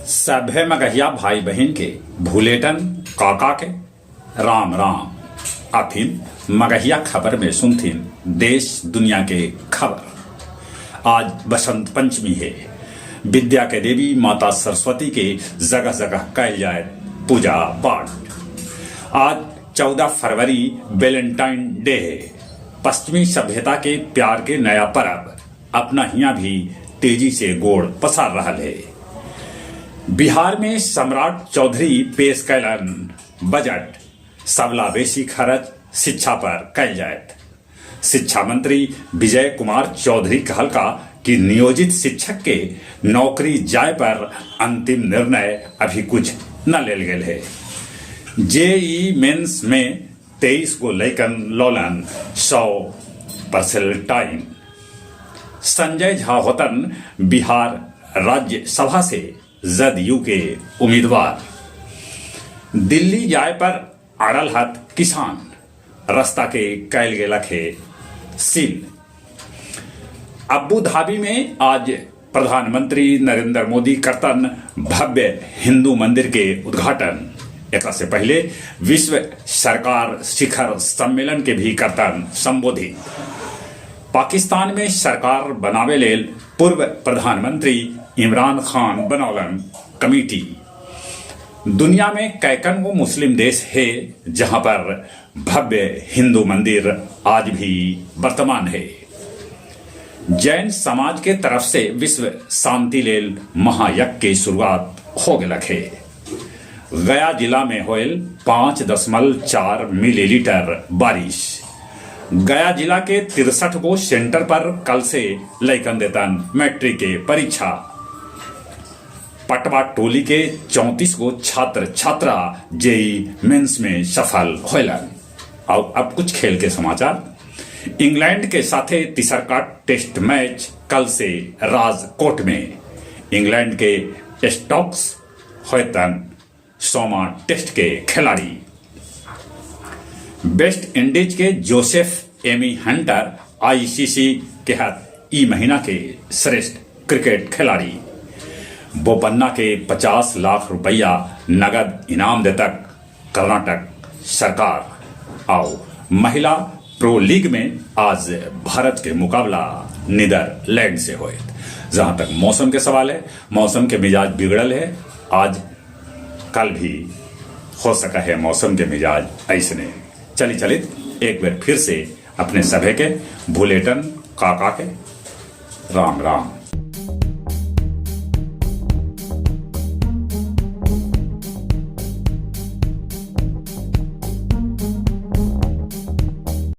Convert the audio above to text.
सभे मगहिया भाई बहन के भूलेटन काका के राम राम। अफिन मगहिया खबर में सुनथिन देश दुनिया के खबर। आज बसंत पंचमी है। विद्या के देवी माता सरस्वती के जगह जगह कैल जाए पूजा पाठ। आज 14 फरवरी वैलेंटाइन डे है। पश्चिमी सभ्यता के प्यार के नया पर्व अपना हियां भी तेजी से गोड़ पसार रहा है। बिहार में सम्राट चौधरी पेश कैलन बजट। सबला बेसी खर्च शिक्षा पर कैल जाए। शिक्षा मंत्री विजय कुमार चौधरी कहलका कि नियोजित शिक्षक के नौकरी जाए पर अंतिम निर्णय अभी कुछ न लेल गेल है। जेई मेंस में 23 को लैकन लौलन 100% टाइम। संजय झा होतन बिहार राज्यसभा से जदयू के उम्मीदवार। दिल्ली जाए पर अड़ल हत किसान। रास्ता के कैल गेलक है सील। अबू धाबी में आज प्रधानमंत्री नरेंद्र मोदी करतन भव्य हिंदू मंदिर के उद्घाटन। एक से पहले विश्व सरकार शिखर सम्मेलन के भी करतन संबोधित। पाकिस्तान में सरकार बनावे लेल पूर्व प्रधानमंत्री इमरान खान बनौलन कमेटी। दुनिया में कैकन वो मुस्लिम देश है जहां पर भव्य हिंदू मंदिर आज भी वर्तमान है। जैन समाज के तरफ से विश्व शांति लेल महायज्ञ की शुरुआत हो गलक है। गया जिला में होयल 5.4 मिलीलीटर बारिश। गया जिला के 63 गो सेंटर पर कल से लैकन देतन मैट्रिक के परीक्षा। पटवा टोली के 34 गो छात्र छात्रा जेई मेंस में सफल होलन। और अब कुछ खेल के समाचार। इंग्लैंड के साथे तीसरका टेस्ट मैच कल से राजकोट में। इंग्लैंड के स्टोक्स होतन 100वां टेस्ट के खिलाड़ी। वेस्ट इंडीज के जोसेफ एमी हंटर आईसीसी के हाथ ई महीना के श्रेष्ठ क्रिकेट खिलाड़ी। बोपन्ना के 50 लाख रुपया नगद इनाम देतक कर्नाटक सरकार। और महिला प्रो लीग में आज भारत के मुकाबला नीदरलैंड से हुए। जहां तक मौसम के सवाल है, मौसम के मिजाज बिगड़ल है। आज कल भी हो सका है मौसम के मिजाज ऐसने। चलित एक बार फिर से अपने सभे के भूलेटन काका के राम राम।